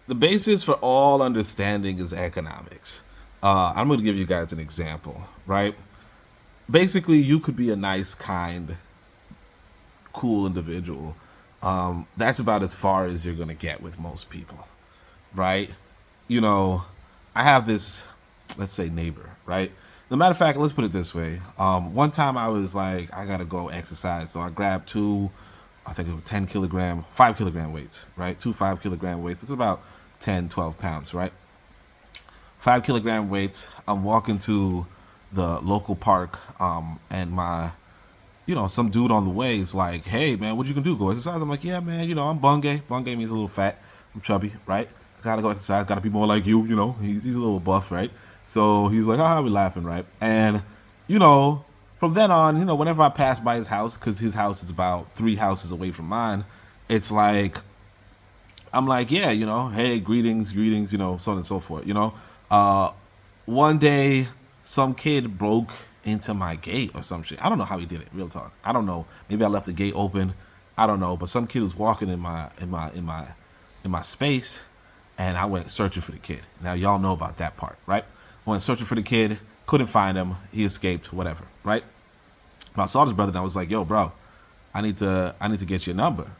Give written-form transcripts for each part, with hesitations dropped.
The basis for all understanding is economics. I'm going to give you guys an example, right? Basically, you could be a nice, kind, cool individual. That's about as far as you're going to get with most people, right? You know, I have this, let's say, neighbor, right? As a matter of fact, let's put it this way. One time I was like, I gotta go exercise, so I grabbed two, I think it was 10 kilogram, 5 kilogram weights, right? Two 5 kilogram weights. It's about 10, 12 pounds, right? 5 kilogram weights. I'm walking to the local park, and some dude on the way is like, "Hey, man, what you can do? Go exercise?" I'm like, "Yeah, man. I'm bungay. Bungay means a little fat. I'm chubby, right? Gotta go exercise. Gotta be more like you. He's a little buff, right?" So he's like, "Ah, we laughing, right?" And you know, from then on, whenever I pass by his house, because his house is about 3 houses away from mine, it's like I'm like, yeah, hey, greetings, greetings, so on and so forth. Uh, One day, some kid broke into my gate or some shit. I don't know how he did it. Real talk. I don't know. Maybe I left the gate open. I don't know. But some kid was walking in my space, and I went searching for the kid. Now y'all know about that part, right? Went searching for the kid. Couldn't find him. He escaped. Whatever, right? But I saw this brother, and I was like, "Yo, bro, I need to get your number."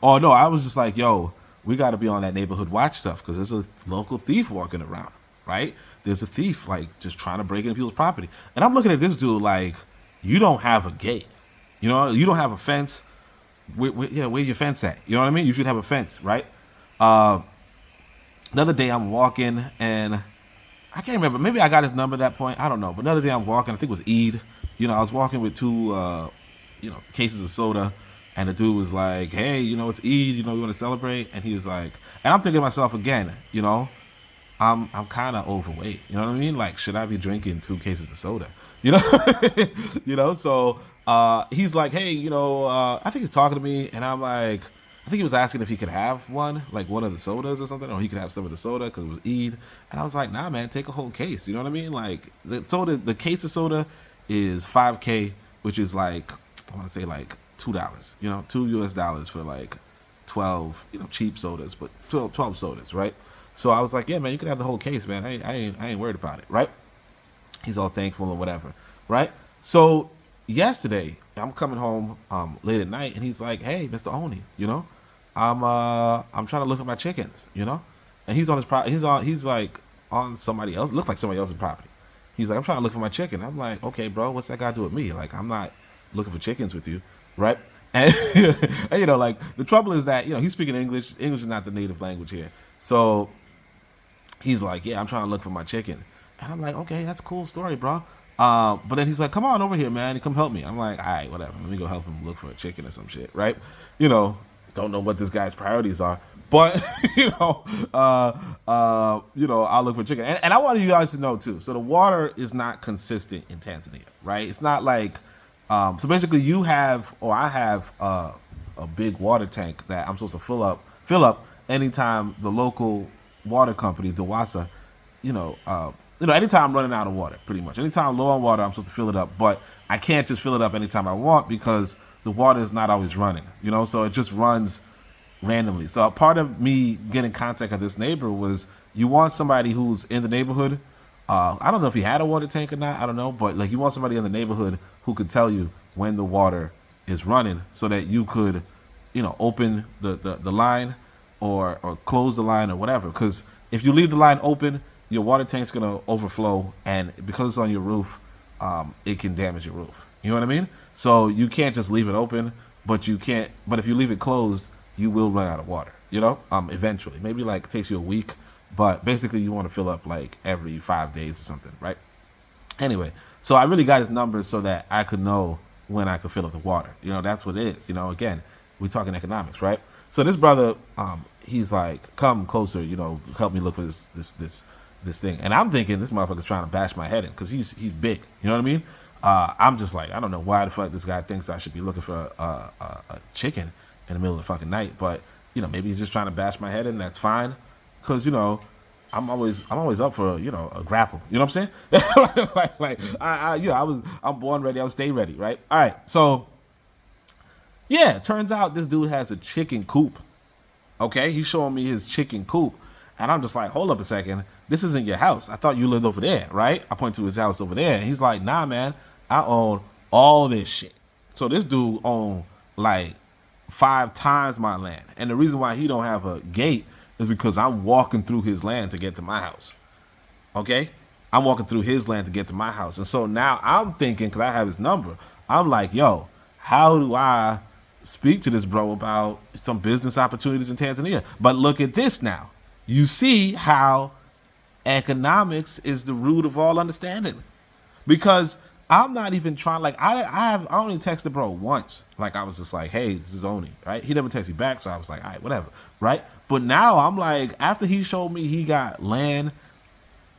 Oh no, I was just like, "Yo, we got to be on that neighborhood watch stuff because there's a local thief walking around, right? There's a thief like just trying to break into people's property." And I'm looking at this dude like, "You don't have a gate, you don't have a fence. Where your fence at? You know what I mean? You should have a fence, right?" Another day I'm walking and I can't remember. Maybe I got his number at that point. I don't know. But another day I'm walking. I think it was Eid. I was walking with two, cases of soda, and the dude was like, "Hey, it's Eid. You want to celebrate?" And he was like, and I'm thinking to myself again, I'm kind of overweight. You know what I mean? Like, should I be drinking 2 cases of soda? You know, So he's like, "Hey, I think he's talking to me," and I'm like, I think he was asking if he could have one, like one of the sodas or something, or he could have some of the soda because it was Eid. And I was like, "Nah, man, take a whole case." You know what I mean? Like the case of soda is 5K, which is like I want to say like $2. $2 for like 12, cheap sodas, but 12 sodas, right? So I was like, "Yeah, man, you can have the whole case, man. I ain't worried about it, right?" He's all thankful or whatever, right? So yesterday, I'm coming home late at night, and he's like, "Hey, Mr. Oni, I'm trying to look at my chickens, and he's on his he's like on somebody else, look like somebody else's property. He's like, "I'm trying to look for my chicken." I'm like, "Okay, bro, what's that got to do with me? Like, I'm not looking for chickens with you, right?" And, and like the trouble is that he's speaking English. English is not the native language here, so he's like, "Yeah, I'm trying to look for my chicken." And I'm like, "Okay, that's a cool story, bro." But then he's like, "Come on over here, man, and come help me." I'm like, "All right, whatever. Let me go help him look for a chicken or some shit, right?" You know, don't know what this guy's priorities are, but I'll look for chicken. And I want you guys to know too. So the water is not consistent in Tanzania, right? It's not like, so basically, you have or I have a big water tank that I'm supposed to fill up anytime the local water company, Dawasa, anytime I'm running out of water, pretty much. Anytime I'm low on water, I'm supposed to fill it up. But I can't just fill it up anytime I want because the water is not always running, so it just runs randomly. So a part of me getting contact with this neighbor was you want somebody who's in the neighborhood. I don't know if he had a water tank or not. I don't know. But like you want somebody in the neighborhood who could tell you when the water is running so that you could, open the line or close the line or whatever. Because if you leave the line open, your water tank's gonna overflow, and because it's on your roof, it can damage your roof. You know what I mean? So you can't just leave it open, but you can't. But if you leave it closed, you will run out of water. Eventually, maybe like it takes you a week, but basically you want to fill up like every 5 days or something, right? Anyway, so I really got his numbers so that I could know when I could fill up the water. That's what it is. Again, we're talking economics, right? So this brother, he's like, "Come closer, help me look for this thing." And I'm thinking this motherfucker's trying to bash my head in because he's big. You know what I mean? I'm just like, I don't know why the fuck this guy thinks I should be looking for a chicken in the middle of the fucking night, but maybe he's just trying to bash my head in. That's fine, because I'm always up for a grapple. You know what I'm saying? I'm born ready. I'll stay ready. Right. All right. So yeah, turns out this dude has a chicken coop. Okay, he's showing me his chicken coop, And I'm just like, hold up a second. This isn't your house. I thought you lived over there, right? I point to his house over there. And he's like, nah, man, I own all this shit. So this dude owned like 5 times my land. And the reason why he don't have a gate is because I'm walking through his land to get to my house. Okay? I'm walking through his land to get to my house. And so now I'm thinking, because I have his number, I'm like, yo, how do I speak to this bro about some business opportunities in Tanzania? But look at this now. You see how economics is the root of all understanding. Because I'm not even trying, like, I only texted bro once. Like, I was just like, hey, this is Oni, right? He never texted me back, so I was like, all right, whatever, right? But now I'm like, after he showed me he got land,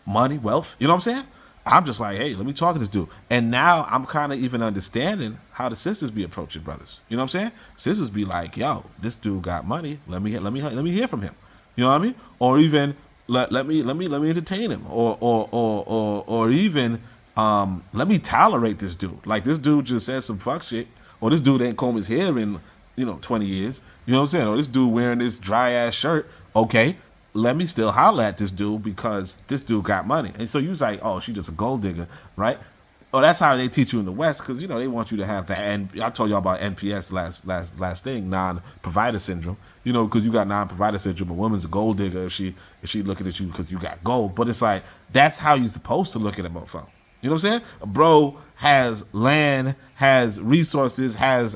money, wealth, you know what I'm saying? I'm just like, hey, let me talk to this dude. And now I'm kind of even understanding how the sisters be approaching brothers. You know what I'm saying? Sisters be like, yo, this dude got money. Let me hear from him. You know what I mean? Or even let me entertain him. Or even let me tolerate this dude. Like, this dude just said some fuck shit. Or this dude ain't comb his hair in 20 years. You know what I'm saying? Or this dude wearing this dry ass shirt. Okay, let me still holler at this dude because this dude got money. And so you was like, oh, she just a gold digger, right? Oh, that's how they teach you in the West, because they want you to have that. And I told y'all about NPS last thing, non-provider syndrome. Because you got non-provider syndrome. A woman's a gold digger if she looking at you because you got gold. But it's like, that's how you're supposed to look at a motherfucker. You know what I'm saying? A bro has land, has resources, is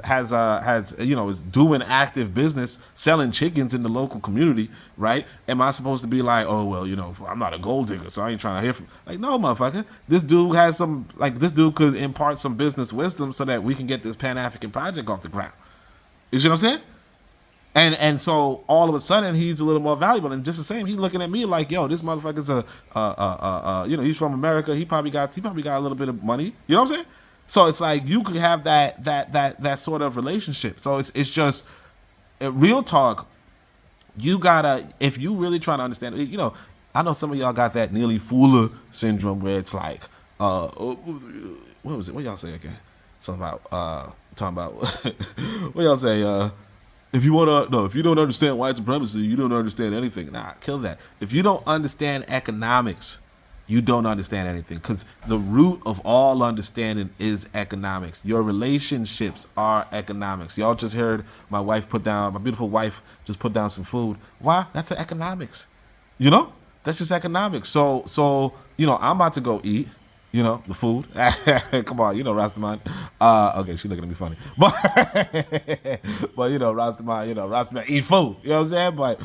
doing active business, selling chickens in the local community, right? Am I supposed to be like, oh, well, I'm not a gold digger, so I ain't trying to hear from you? Like, no, motherfucker. This dude this dude could impart some business wisdom so that we can get this Pan-African project off the ground. You see what I'm saying? And so all of a sudden he's a little more valuable. And just the same, he's looking at me like, yo, this motherfucker's he's from America. He probably got a little bit of money. You know what I'm saying? So it's like you could have that sort of relationship. So it's just real talk. You gotta, if you really try to understand, I know some of y'all got that Neely Fuller syndrome where it's like, what was it? What y'all say again? Something about talking about what y'all say? If you don't understand white supremacy, you don't understand anything. Nah, kill that. If you don't understand economics, you don't understand anything. Because the root of all understanding is economics. Your relationships are economics. Y'all just heard my beautiful wife just put down some food. Why? That's the economics. That's just economics. So I'm about to go eat. The food. Come on, Rastaman. Okay, she looking at me funny. But Rastaman eat food. You know what I'm saying? But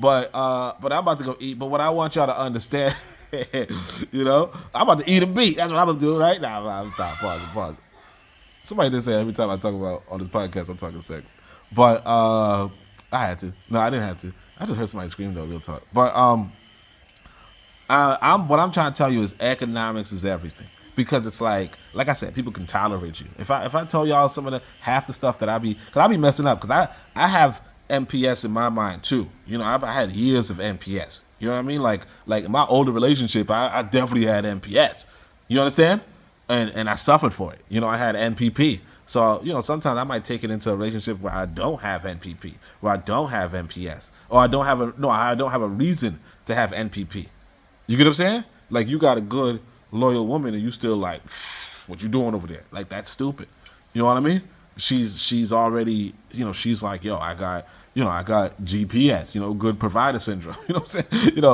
but I'm about to go eat. But what I want y'all to understand, I'm about to eat a beat. That's what I'm gonna do right now. I'm stop. Pause. Somebody did say every time I talk about on this podcast, I'm talking sex. But I had to. No, I didn't have to. I just heard somebody scream though, real talk. But what I'm trying to tell you is economics is everything, because it's like I said, people can tolerate you. If I tell y'all some of half the stuff that I be messing up, because I have NPS in my mind too. I had years of NPS. You know what I mean? Like in my older relationship, I definitely had NPS. You understand? And I suffered for it. I had NPP. So, sometimes I might take it into a relationship where I don't have NPP, where I don't have NPS, or I don't have a reason to have NPP. You get what I'm saying? Like, you got a good, loyal woman and you still like, what you doing over there? Like, that's stupid. You know what I mean? She's already, she's like, yo, I got GPS, good provider syndrome. You know what I'm saying?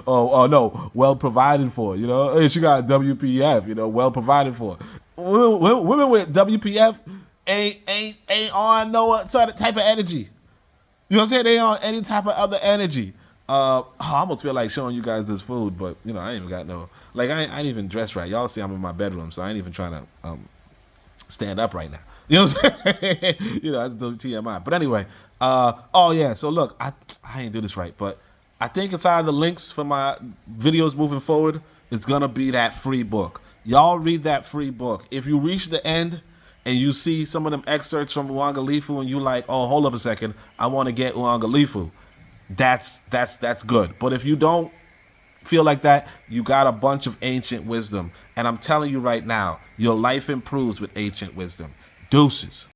Or no, well provided for, and she got WPF, well provided for. Women with WPF ain't on no sort of type of energy. You know what I'm saying? They ain't on any type of other energy. I almost feel like showing you guys this food, but I ain't even got no, like, I ain't even dressed right. Y'all see I'm in my bedroom, so I ain't even trying to stand up right now. You know what I'm saying? That's the TMI. But anyway, so look, I ain't do this right, but I think inside the links for my videos moving forward, it's gonna be that free book. Y'all read that free book. If you reach the end and you see some of them excerpts from Uangalifu and you like, oh, hold up a second, I want to get Uangalifu. That's good. But if you don't feel like that, you got a bunch of ancient wisdom. And I'm telling you right now, your life improves with ancient wisdom. Deuces.